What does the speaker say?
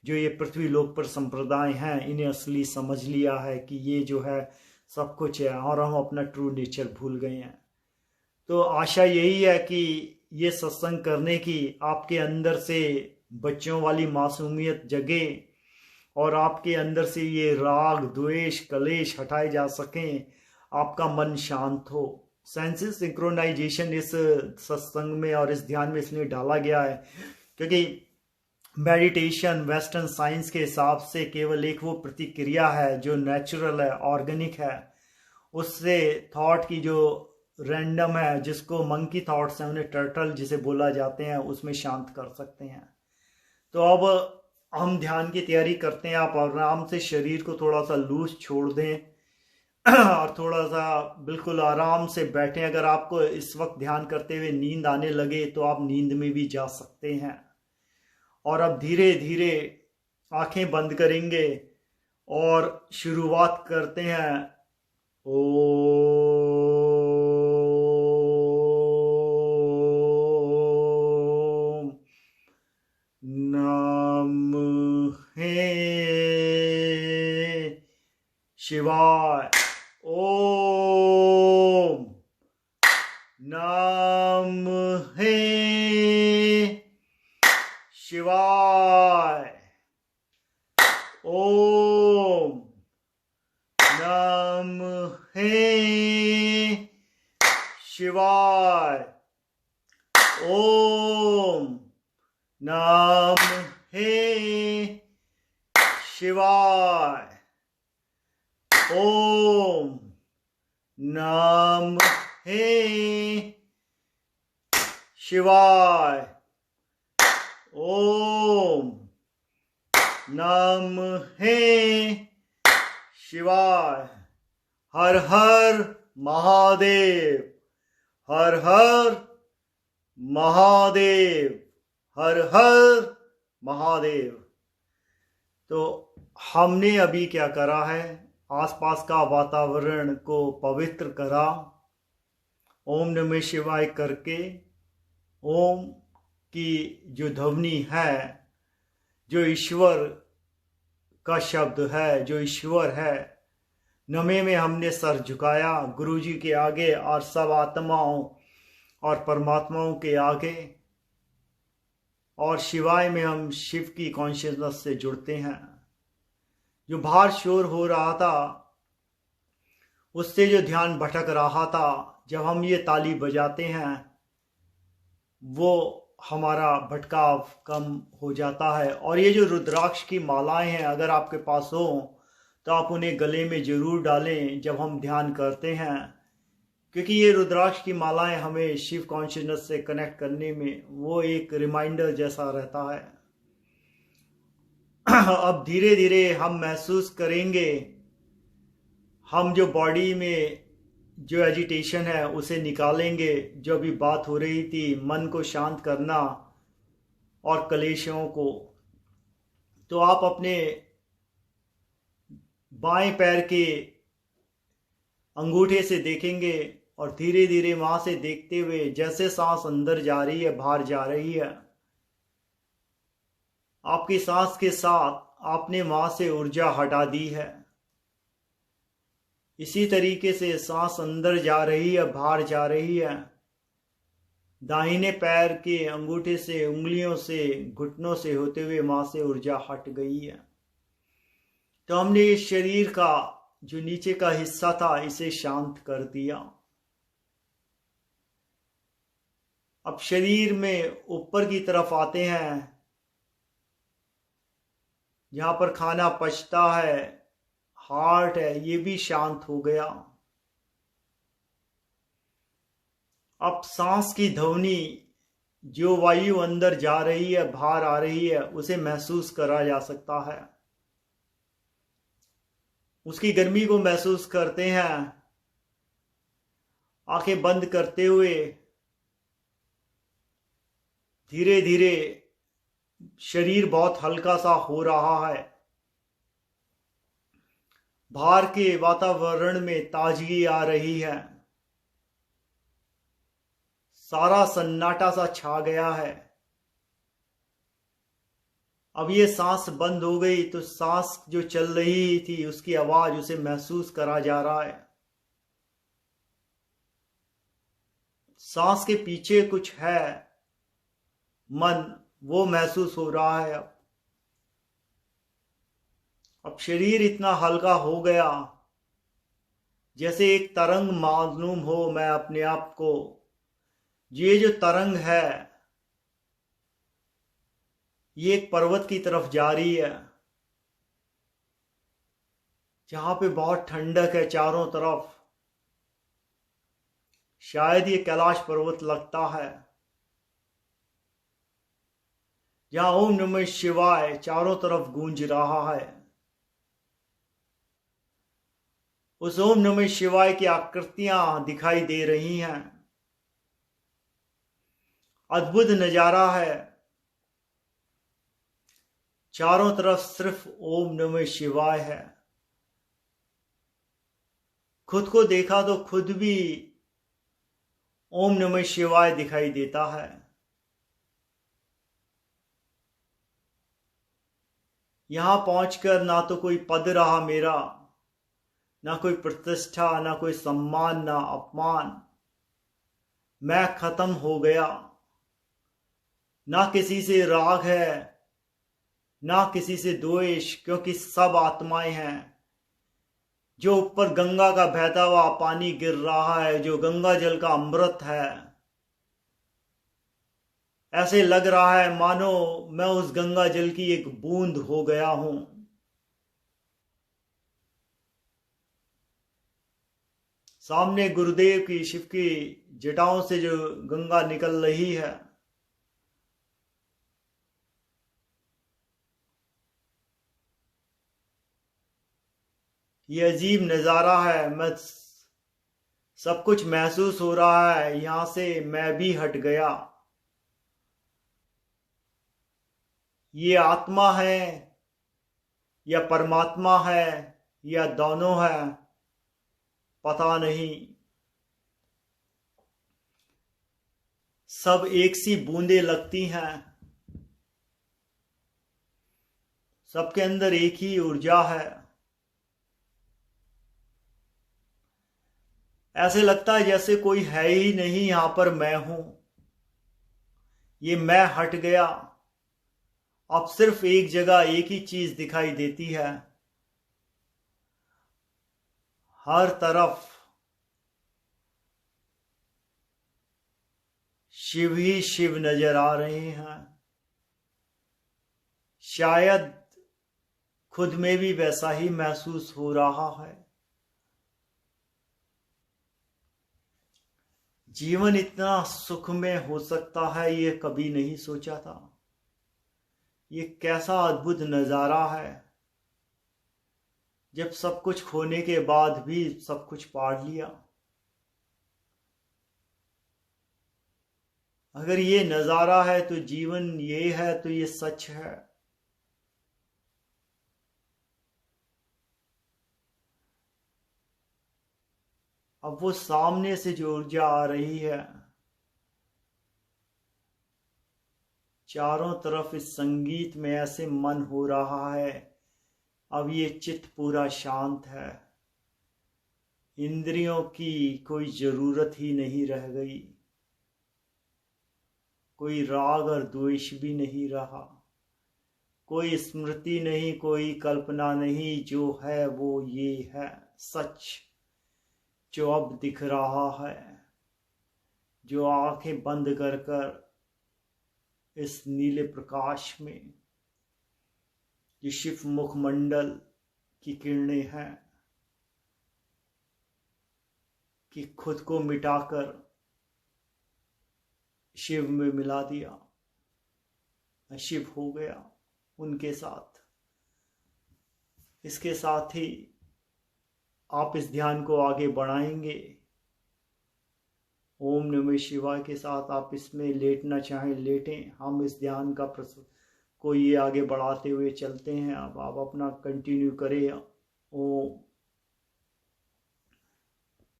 जो ये पृथ्वी लोक पर संप्रदाय हैं इन्हें असली समझ लिया है कि ये जो है सब कुछ है और हम अपना ट्रू नेचर भूल गए हैं। तो आशा यही है कि ये सत्संग करने की आपके अंदर से बच्चों वाली मासूमियत जगे और आपके अंदर से ये राग द्वेष कलेश हटाए जा सकें, आपका मन शांत हो। सेंसेस सिंक्रोनाइजेशन इस सत्संग में और इस ध्यान में इसलिए डाला गया है क्योंकि मेडिटेशन वेस्टर्न साइंस के हिसाब से केवल एक वो प्रतिक्रिया है जो नेचुरल है, ऑर्गेनिक है। उससे थॉट की जो रैंडम है, जिसको मंकी थॉट्स हैं उन्हें टर्टल जिसे बोला जाते हैं, उसमें शांत कर सकते हैं। तो अब हम ध्यान की तैयारी करते हैं। आप आराम से शरीर को थोड़ा सा लूज छोड़ दें और थोड़ा सा बिल्कुल आराम से बैठें। अगर आपको इस वक्त ध्यान करते हुए नींद आने लगे तो आप नींद में भी जा सकते हैं। और अब धीरे धीरे आंखें बंद करेंगे और शुरुआत करते हैं। ओम नमः शिवाय। ओम नमः शिवाय। ओम नमः शिवाय। ओम नमः शिवाय। ओम नमः शिवाय। ओम नमः शिवाय। हर हर महादेव, हर हर महादेव, हर हर महादेव। तो हमने अभी क्या करा है, आसपास का वातावरण को पवित्र करा ओम नमः शिवाय करके। ओम की जो ध्वनि है, जो ईश्वर का शब्द है, जो ईश्वर है, नमे में हमने सर झुकाया गुरु जी के आगे और सब आत्माओं और परमात्माओं के आगे। और शिवाय में हम शिव की कॉन्शियसनेस से जुड़ते हैं। जो बाहर शोर हो रहा था उससे जो ध्यान भटक रहा था, जब हम ये ताली बजाते हैं वो हमारा भटकाव कम हो जाता है। और ये जो रुद्राक्ष की मालाएं हैं, अगर आपके पास हो तो आप उन्हें गले में जरूर डालें जब हम ध्यान करते हैं, क्योंकि ये रुद्राक्ष की मालाएं हमें शिव कॉन्शियसनेस से कनेक्ट करने में वो एक रिमाइंडर जैसा रहता है। अब धीरे धीरे हम महसूस करेंगे, हम जो बॉडी में जो एजिटेशन है उसे निकालेंगे। जो अभी बात हो रही थी मन को शांत करना और कलेशों को, तो आप अपने बाएं पैर के अंगूठे से देखेंगे और धीरे धीरे वहां से देखते हुए जैसे सांस अंदर जा रही है बाहर जा रही है, आपकी सांस के साथ आपने वहां से ऊर्जा हटा दी है। इसी तरीके से सांस अंदर जा रही है बाहर जा रही है। दाहिने पैर के अंगूठे से, उंगलियों से, घुटनों से होते हुए वहां से ऊर्जा हट गई है। तो हमने इस शरीर का जो नीचे का हिस्सा था इसे शांत कर दिया। अब शरीर में ऊपर की तरफ आते हैं, जहां पर खाना पचता है, हार्ट है, ये भी शांत हो गया। अब सांस की ध्वनि, जो वायु अंदर जा रही है बाहर आ रही है, उसे महसूस करा जा सकता है। उसकी गर्मी को महसूस करते हैं। आंखें बंद करते हुए धीरे धीरे शरीर बहुत हल्का सा हो रहा है। बाहर के वातावरण में ताजगी आ रही है। सारा सन्नाटा सा छा गया है। अब ये सांस बंद हो गई तो सांस जो चल रही थी उसकी आवाज उसे महसूस करा जा रहा है। सांस के पीछे कुछ है, मन, वो महसूस हो रहा है। अब शरीर इतना हल्का हो गया जैसे एक तरंग मालूम हो मैं अपने आप को। ये जो तरंग है ये एक पर्वत की तरफ जा रही है जहां पे बहुत ठंडक है चारों तरफ। शायद ये कैलाश पर्वत लगता है, जहां ओम नमः शिवाय चारों तरफ गूंज रहा है। उस ओम नमः शिवाय की आकृतियां दिखाई दे रही हैं। अद्भुत नजारा है, चारों तरफ सिर्फ ओम नमः शिवाय है। खुद को देखा तो खुद भी ओम नमः शिवाय दिखाई देता है। यहां पहुंचकर ना तो कोई पद रहा मेरा, ना कोई प्रतिष्ठा, ना कोई सम्मान, ना अपमान। मैं खत्म हो गया। ना किसी से राग है, ना किसी से द्वेष, क्योंकि सब आत्माएं हैं। जो ऊपर गंगा का बहता हुआ पानी गिर रहा है, जो गंगा जल का अमृत है, ऐसे लग रहा है मानो मैं उस गंगा जल की एक बूंद हो गया हूं। सामने गुरुदेव की, शिव की जटाओं से जो गंगा निकल रही है, ये अजीब नजारा है। मैं सब कुछ महसूस हो रहा है, यहां से मैं भी हट गया। ये आत्मा है या परमात्मा है या दोनों है, पता नहीं। सब एक सी बूंदें लगती हैं, सबके अंदर एक ही ऊर्जा है। ऐसे लगता है जैसे कोई है ही नहीं, यहां पर मैं हूं। ये मैं हट गया। अब सिर्फ एक जगह एक ही चीज दिखाई देती है, हर तरफ शिव ही शिव नजर आ रहे हैं। शायद खुद में भी वैसा ही महसूस हो रहा है। जीवन इतना सुख में हो सकता है ये कभी नहीं सोचा था। ये कैसा अद्भुत नजारा है, जब सब कुछ खोने के बाद भी सब कुछ पाड़ लिया। अगर ये नजारा है तो जीवन ये है, तो ये सच है। अब वो सामने से जो ऊर्जा आ रही है, चारों तरफ इस संगीत में ऐसे मन हो रहा है। अब ये चित्त पूरा शांत है, इंद्रियों की कोई जरूरत ही नहीं रह गई। कोई राग और द्वेष भी नहीं रहा, कोई स्मृति नहीं, कोई कल्पना नहीं। जो है वो ये है सच, जो अब दिख रहा है। जो आंखें बंद कर कर इस नीले प्रकाश में ये शिव मुखमंडल की किरणें हैं कि खुद को मिटाकर शिव में मिला दिया। मैं शिव हो गया उनके साथ। इसके साथ ही आप इस ध्यान को आगे बढ़ाएंगे। ओम नमः शिवाय के साथ आप इसमें लेटना चाहें लेटें। हम इस ध्यान का को ये आगे बढ़ाते हुए चलते हैं। अब आप अपना कंटिन्यू करें। ओम